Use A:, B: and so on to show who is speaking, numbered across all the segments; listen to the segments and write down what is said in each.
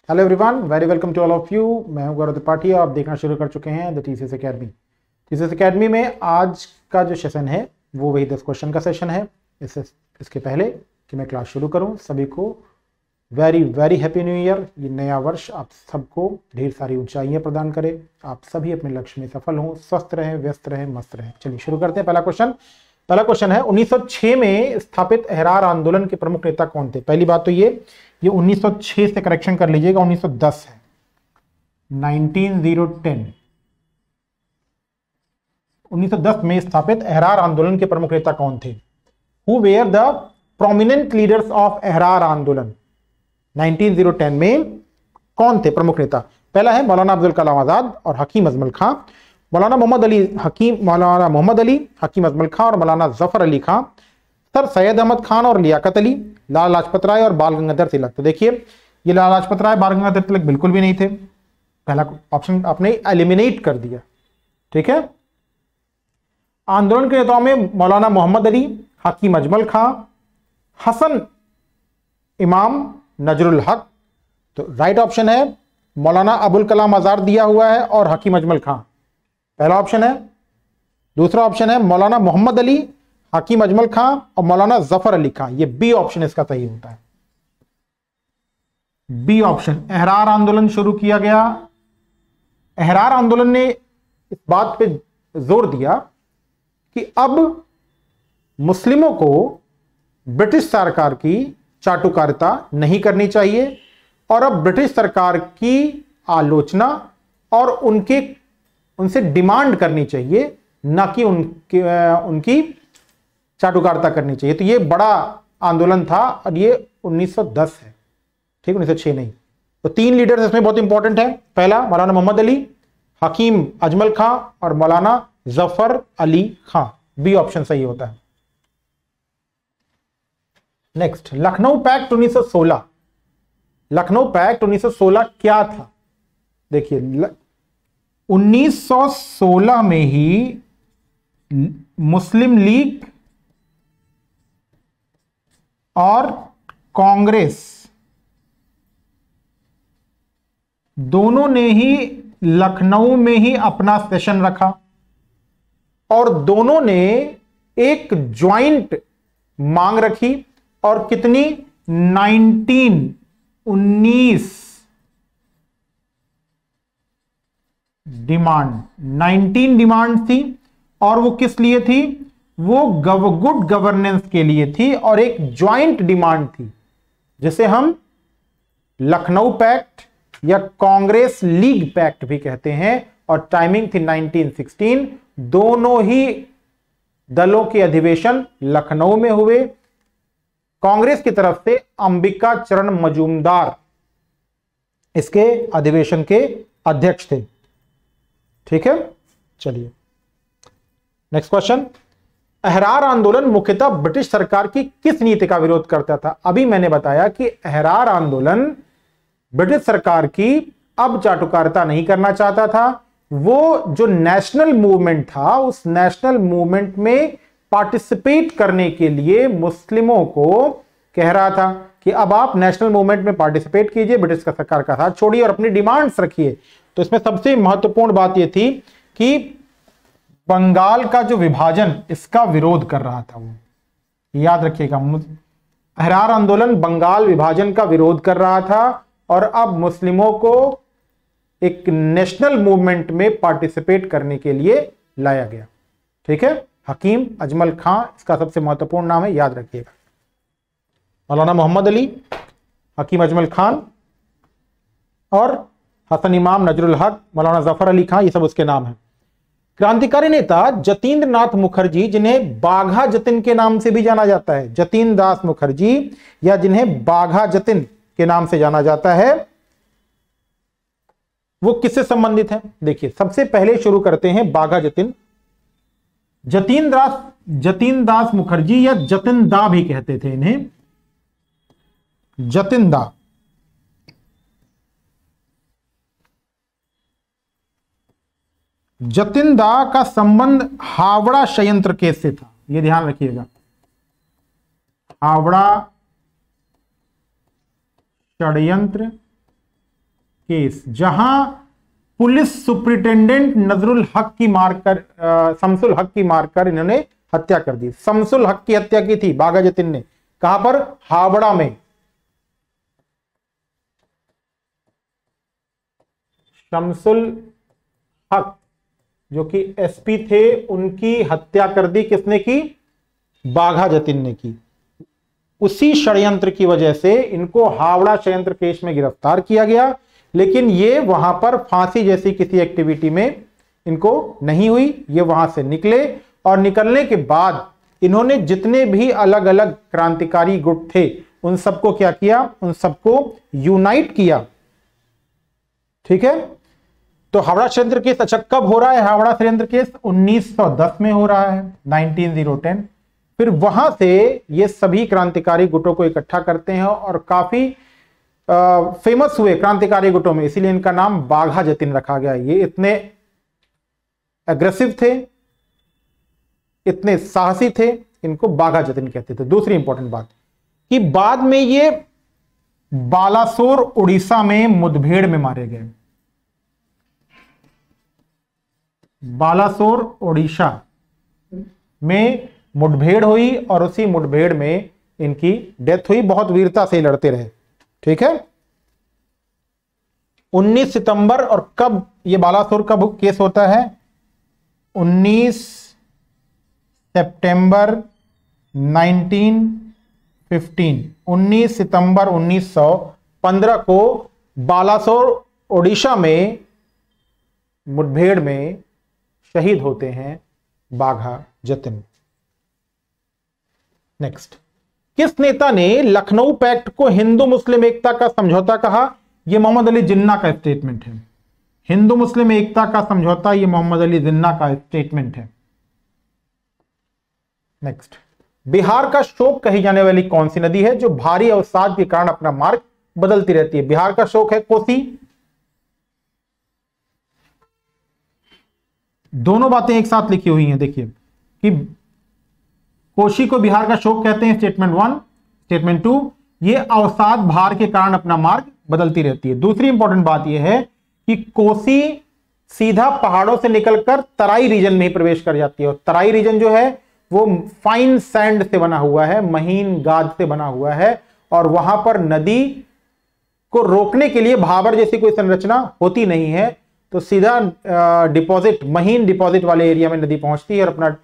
A: Hello everyone, very welcome to all of you. मैं हूं गौरव त्रिपाठी। आप देखना शुरू कर चुके हैं the TCS academy. TCS academy में आज का जो सेशन है वो वही 10 क्वेश्चन का सेशन है। इसके पहले कि मैं क्लास शुरू करूं, सभी को very very happy new year. ये नया वर्ष आप सबको ढेर सारी ऊंचाइयां प्रदान करे, आप सभी अपने लक्ष्य में सफल हों, स्वस्थ रहें, व्यस्त रहें, मस्त रहें। चलिए शुरू करते हैं। पहला क्वेश्चन है 1906 में स्थापित अहरार आंदोलन के प्रमुख नेता कौन थे। पहली बात तो ये 1906 से करेक्शन कर लीजिएगा, 1910 है। 1910 में स्थापित अहरार आंदोलन के प्रमुख नेता कौन थे? Who were the prominent leaders of Ahrar आंदोलन? 1910 में कौन थे प्रमुख नेता? पहला है मौलाना अब्दुल कलाम आजाद और हकीम अजमल खां, मौलाना मोहम्मद अली, हकीम अजमल खां और मौलाना जफर अली खां, सर सैयद अहमद खान और लियाकत अली, लाला लाजपत राय और बाल गंगाधर तिलक। तो देखिए ये लाला लाजपत राय, बाल गंगाधर तिलक बिल्कुल भी नहीं थे। पहला ऑप्शन आपने एलिमिनेट कर दिया, ठीक है। आंदोलन के नेताओं में मौलाना मोहम्मद अली, हकीम अजमल खां, हसन इमाम, नजरुल हक। तो राइट ऑप्शन है मौलाना अबुल कलाम आजाद दिया हुआ है और हकीम अजमल खां, पहला ऑप्शन है। दूसरा ऑप्शन है मौलाना मोहम्मद अली, हकीम अजमल खां और मौलाना जफर अली खां। ये बी ऑप्शन इसका सही होता है। बी ऑप्शन, अहरार आंदोलन शुरू किया गया। अहरार आंदोलन ने इस बात पे जोर दिया कि अब मुस्लिमों को ब्रिटिश सरकार की चाटुकारिता नहीं करनी चाहिए और अब ब्रिटिश सरकार की आलोचना और उनसे डिमांड करनी चाहिए, ना कि उनकी चाटुकारिता करनी चाहिए। तो ये बड़ा आंदोलन था और ये 1910 है, ठीक, 1906 नहीं। तो 3 लीडर्स इसमें बहुत इंपॉर्टेंट है। पहला मौलाना मोहम्मद अली, हकीम अजमल खां और मौलाना जफर अली खां। बी ऑप्शन सही होता है। Next, Lucknow pact 1916। Lucknow pact 1916 क्या था? देखिए 1916 में ही मुस्लिम लीग और कांग्रेस दोनों ने ही लखनऊ में ही अपना सेशन रखा और दोनों ने एक ज्वाइंट मांग रखी। और कितनी? 19 डिमांड थी। और वो किस लिए थी? वो गुड गवर्नेंस के लिए थी और एक ज्वाइंट डिमांड थी जिसे हम लखनऊ पैक्ट या कांग्रेस लीग पैक्ट भी कहते हैं। और टाइमिंग थी 1916। दोनों ही दलों के अधिवेशन लखनऊ में हुए। कांग्रेस की तरफ से अंबिका चरण मजूमदार इसके अधिवेशन के अध्यक्ष थे, ठीक है। चलिए नेक्स्ट क्वेश्चन, अहरार आंदोलन मुख्यतः ब्रिटिश सरकार की किस नीति का विरोध करता था? अभी मैंने बताया कि अहरार आंदोलन ब्रिटिश सरकार की अब चाटुकारिता नहीं करना चाहता था। वो जो नेशनल मूवमेंट था उस नेशनल मूवमेंट में पार्टिसिपेट करने के लिए मुस्लिमों को कह रहा था कि अब आप नेशनल मूवमेंट में पार्टिसिपेट कीजिए, ब्रिटिश सरकार का साथ छोड़िए और अपनी डिमांड्स रखिए। तो इसमें सबसे महत्वपूर्ण बात यह थी कि बंगाल का जो विभाजन, इसका विरोध कर रहा था वो, याद रखिएगा। अहरार आंदोलन बंगाल विभाजन का विरोध कर रहा था और अब मुस्लिमों को एक नेशनल मूवमेंट में पार्टिसिपेट करने के लिए लाया गया, ठीक है। हकीम अजमल खां इसका सबसे महत्वपूर्ण नाम है, याद रखिएगा। मौलाना मोहम्मद अली, हकीम अजमल खान और हसन इमाम, नजरुल हक, मौलाना जफर अली खां, ये सब उसके नाम हैं। क्रांतिकारी नेता जतीन्द्र नाथ मुखर्जी, जिन्हें बाघा जतिन के नाम से भी जाना जाता है, जतीन दास मुखर्जी या जिन्हें बाघा जतिन के नाम से जाना जाता है, वो किससे संबंधित है? देखिए सबसे पहले शुरू करते हैं बाघा जतिन। जतीन दास मुखर्जी या जतिन दा भी कहते थे इन्हें, जतिन दा। जतिन दा का संबंध हावड़ा षड्यंत्र केस से था, यह ध्यान रखिएगा। हावड़ा षड्यंत्र केस, जहां पुलिस सुप्रिटेंडेंट नजरुल हक की मारकर शमसुल हक की मारकर इन्होंने हत्या कर दी। शमसुल हक की हत्या की थी बाघा जतिन ने। कहां पर? हावड़ा में। शमसुल हक जो कि एसपी थे, उनकी हत्या कर दी किसने की? बाघा जतिन ने की। उसी षड्यंत्र की वजह से इनको हावड़ा षड्यंत्र केस में गिरफ्तार किया गया, लेकिन ये वहां पर फांसी जैसी किसी एक्टिविटी में इनको नहीं हुई। ये वहां से निकले और निकलने के बाद इन्होंने जितने भी अलग अलग क्रांतिकारी गुट थे उन सबको क्या किया? उन सबको यूनाइट किया। ठीक है, तो हावड़ा षड्यंत्र केस अच्छा कब हो रहा है? हावड़ा षड्यंत्र केस 1910 में हो रहा है, 1910। फिर वहां से ये सभी क्रांतिकारी गुटों को इकट्ठा करते हैं और काफी फेमस हुए क्रांतिकारी गुटों में, इसीलिए इनका नाम बाघा जतिन रखा गया। ये इतने एग्रेसिव थे, इतने साहसी थे, इनको बाघा जतिन कहते थे। दूसरी इंपॉर्टेंट बात कि बाद में ये बालासोर उड़ीसा में मुठभेड़ में मारे गए। बालासोर उड़ीसा में मुठभेड़ हुई और उसी मुठभेड़ में इनकी डेथ हुई। बहुत वीरता से लड़ते रहे। ठीक है, 19 सितंबर, और कब ये बालासोर का केस होता है? 19 सितंबर 1915। 19 सितंबर 1915 को बालासोर ओडिशा में मुठभेड़ में शहीद होते हैं बाघा जतिन। नेक्स्ट, किस नेता ने लखनऊ पैक्ट को हिंदू मुस्लिम एकता का समझौता कहा? यह मोहम्मद अली जिन्ना का स्टेटमेंट है। हिंदू मुस्लिम एकता का समझौता, यह मोहम्मद अली जिन्ना का स्टेटमेंट है। नेक्स्ट, बिहार का शोक कही जाने वाली कौन सी नदी है जो भारी अवसाद के कारण अपना मार्ग बदलती रहती है? बिहार का शोक है कोसी। दोनों बातें एक साथ लिखी हुई हैं, देखिए कि कोसी को बिहार का शोक कहते हैं, स्टेटमेंट 1। स्टेटमेंट 2, ये अवसाद भार के कारण अपना मार्ग बदलती रहती है। दूसरी इंपॉर्टेंट बात यह है कि कोसी सीधा पहाड़ों से निकलकर तराई रीजन में ही प्रवेश कर जाती है, और तराई रीजन जो है वो फाइन सैंड से बना हुआ है, महीन गाद से बना हुआ है, और वहां पर नदी को रोकने के लिए भाबर जैसी कोई संरचना होती नहीं है, तो सीधा डिपॉजिट, महीन डिपॉजिट वाले एरिया में नदी पहुंचती है और अपना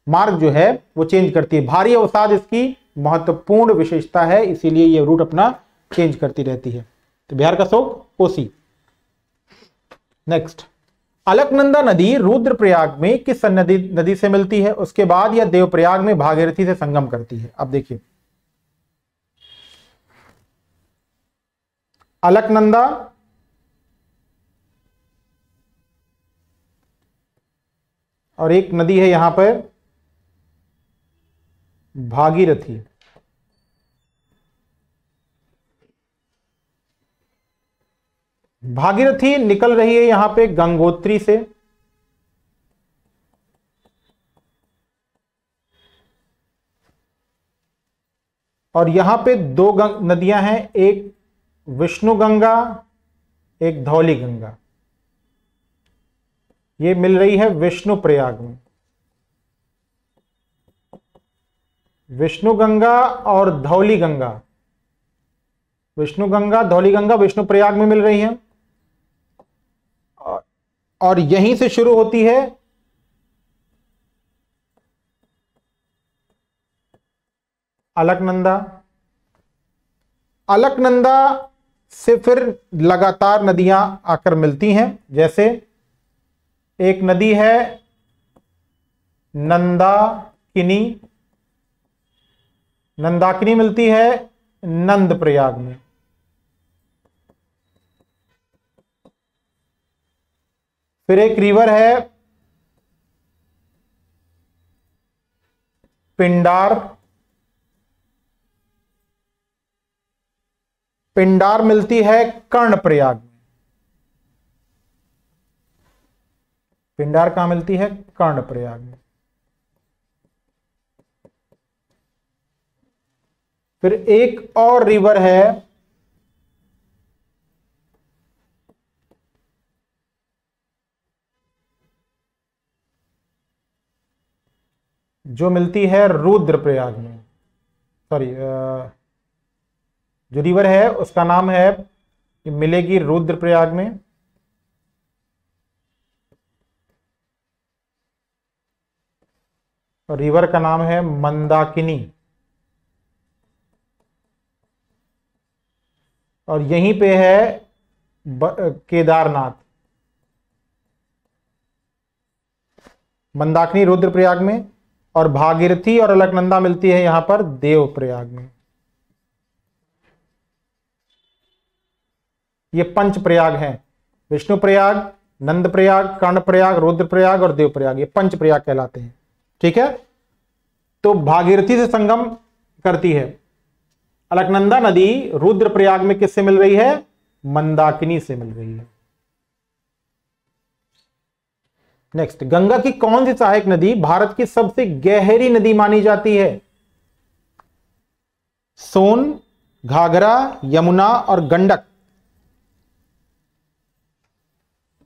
A: मार्ग जो है वो चेंज करती है। भारी अवसाद इसकी महत्वपूर्ण विशेषता है, इसीलिए ये रूट अपना चेंज करती रहती है। तो बिहार का शोक कोसी। नेक्स्ट, अलकनंदा नदी रुद्रप्रयाग में किस नदी से मिलती है? उसके बाद यह देवप्रयाग में भागीरथी से संगम करती है। अब देखिए, अलकनंदा और एक नदी है यहां पर भागीरथी। भागीरथी निकल रही है यहां पे गंगोत्री से, और यहां पे दो नदियां हैं, एक विष्णु गंगा, एक धौली गंगा। ये मिल रही है विष्णु प्रयाग में। विष्णु गंगा और धौली गंगा, विष्णु गंगा धौली गंगा विष्णु प्रयाग में मिल रही है, और यहीं से शुरू होती है अलकनंदा। अलकनंदा से फिर लगातार नदियां आकर मिलती हैं, जैसे एक नदी है नंदाकिनी, नंदाकिनी मिलती है नंद प्रयाग में। फिर एक रिवर है पिंडार, पिंडार मिलती है कर्णप्रयाग में। पिंडार कहां मिलती है? कर्णप्रयाग में। फिर एक और रिवर है जो मिलती है रुद्रप्रयाग में, सॉरी जो रिवर है उसका नाम है, मिलेगी रुद्रप्रयाग में। और रिवर का नाम है मंदाकिनी। और यहीं पे है केदारनाथ। मंदाकिनी रुद्रप्रयाग में, और भागीरथी और अलकनंदा मिलती है यहां पर देवप्रयाग में। ये पंच प्रयाग हैं, विष्णु प्रयाग, नंद प्रयाग, कर्ण प्रयाग, रुद्रप्रयाग और देवप्रयाग, ये पंच प्रयाग कहलाते हैं। ठीक है, तो भागीरथी से संगम करती है। अलकनंदा नदी रुद्रप्रयाग में किससे मिल रही है? मंदाकिनी से मिल रही है। नेक्स्ट, गंगा की कौन सी सहायक नदी भारत की सबसे गहरी नदी मानी जाती है? सोन, घाघरा, यमुना और गंडक।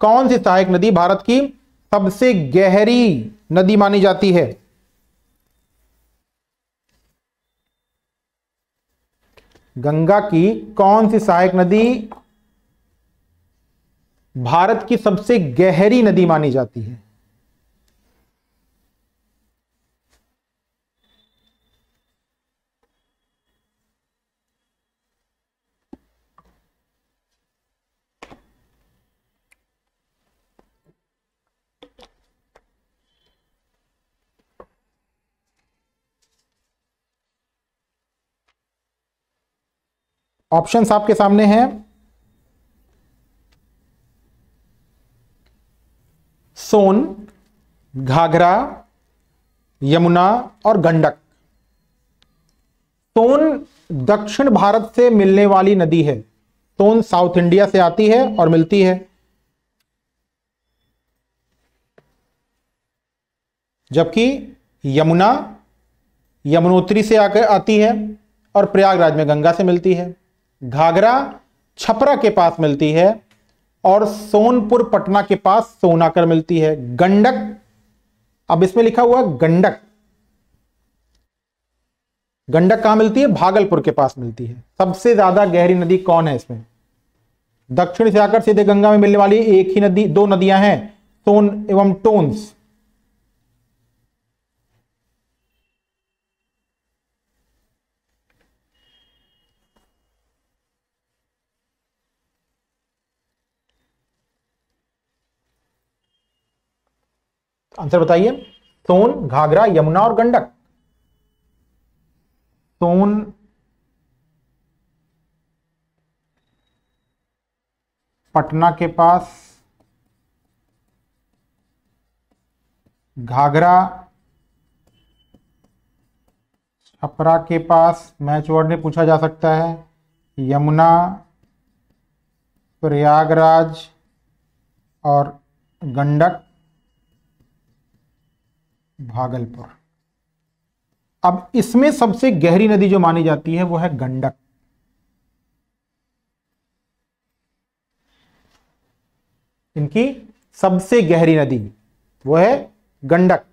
A: कौन सी सहायक नदी भारत की सबसे गहरी नदी मानी जाती है? गंगा की कौन सी सहायक नदी भारत की सबसे गहरी नदी मानी जाती है? ऑप्शंस आपके सामने हैं। सोन, घाघरा, यमुना और गंडक। सोन दक्षिण भारत से मिलने वाली नदी है। सोन साउथ इंडिया से आती है और मिलती है, जबकि यमुना यमुनोत्री से आकर आती है और प्रयागराज में गंगा से मिलती है। घाघरा छपरा के पास मिलती है और सोनपुर पटना के पास सोनाकर मिलती है। गंडक, अब इसमें लिखा हुआ गंडक, गंडक कहां मिलती है? भागलपुर के पास मिलती है। सबसे ज्यादा गहरी नदी कौन है इसमें? दक्षिण से आकर सीधे गंगा में मिलने वाली एक ही नदी, दो नदियां हैं, सोन एवं टोन्स। आंसर बताइए। सोन, घाघरा, यमुना और गंडक। सोन, पटना के पास, घाघरा छपरा के पास, मैच वर्ड में पूछा जा सकता है, यमुना प्रयागराज और गंडक भागलपुर। अब इसमें सबसे गहरी नदी जो मानी जाती है वो है गंडक। इनकी सबसे गहरी नदी वो है गंडक।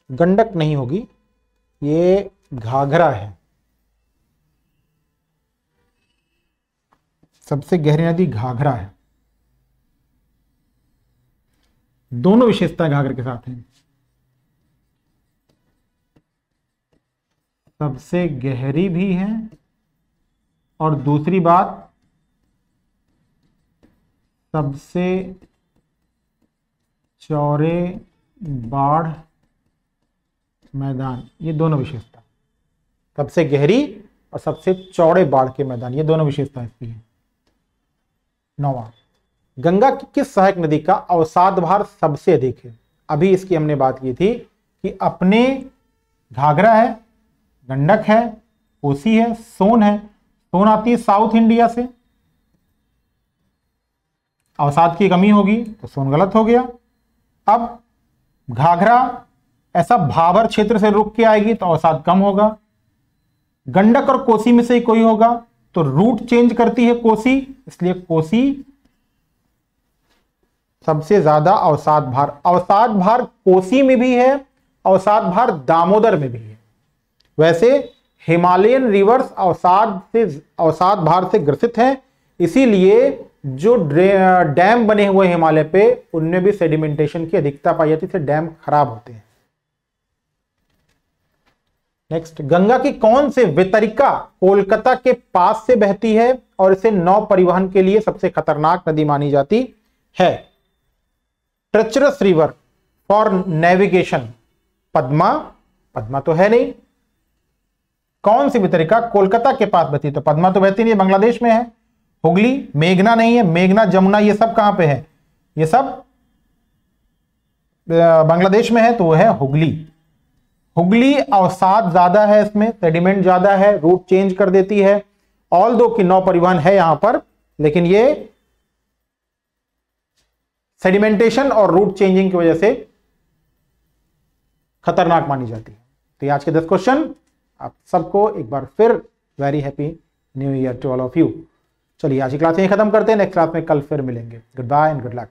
A: गंडक नहीं होगी, ये घाघरा है। सबसे गहरी नदी घाघरा है। दोनों विशेषताएं घाघरे के साथ हैं। सबसे गहरी भी है और दूसरी बात सबसे चौड़े बाढ़ मैदान, ये दोनों विशेषता, सबसे गहरी और सबसे चौड़े बाढ़ के मैदान, ये दोनों विशेषता इसकी है। 9वां, गंगा की किस सहायक नदी का अवसाद भार सबसे अधिक है? अभी इसकी हमने बात की थी कि अपने घाघरा है, गंडक है, कोसी है, सोन है, सोन आती है साउथ इंडिया से, अवसाद की कमी होगी तो सोन गलत हो गया। अब घाघरा ऐसा भाबर क्षेत्र से रुक के आएगी तो अवसाद कम होगा। गंडक और कोसी में से ही कोई होगा तो रूट चेंज करती है कोसी, इसलिए कोसी सबसे ज्यादा अवसाद भार। अवसाद भार कोसी में भी है, अवसाद भार दामोदर में भी है। वैसे हिमालयन रिवर्स अवसाद भार से ग्रसित हैं, इसीलिए जो डैम बने हुए हिमालय पे उनमें भी सेडिमेंटेशन की अधिकता पाई जाती है, डैम खराब होते हैं। नेक्स्ट, गंगा की कौन से वितरिका कोलकाता के पास से बहती है और इसे नौ परिवहन के लिए सबसे खतरनाक नदी मानी जाती है? Treacherous river for navigation, Padma, Padma तो है नहीं। कौन सी वितरिका कोलकाता के पास बहती? तो पद्मा तो बहती नहीं, बांग्लादेश में है। हुगली, मेघना नहीं है, मेघना जमुना ये सब कहां पे है? ये सब बांग्लादेश में है, तो वो है हुगली। हुगली अवसाद ज्यादा है, इसमें सेडिमेंट ज्यादा है, रूट चेंज कर देती है। ऑल दो की नौ परिवहन है यहां पर, लेकिन ये सेडिमेंटेशन और रूट चेंजिंग की वजह से खतरनाक मानी जाती है। तो आज के 10 क्वेश्चन। आप सबको एक बार फिर very happy new year to all of you. चलिए आज की क्लास यहीं खत्म करते हैं, नेक्स्ट क्लास में कल फिर मिलेंगे। Goodbye and good luck.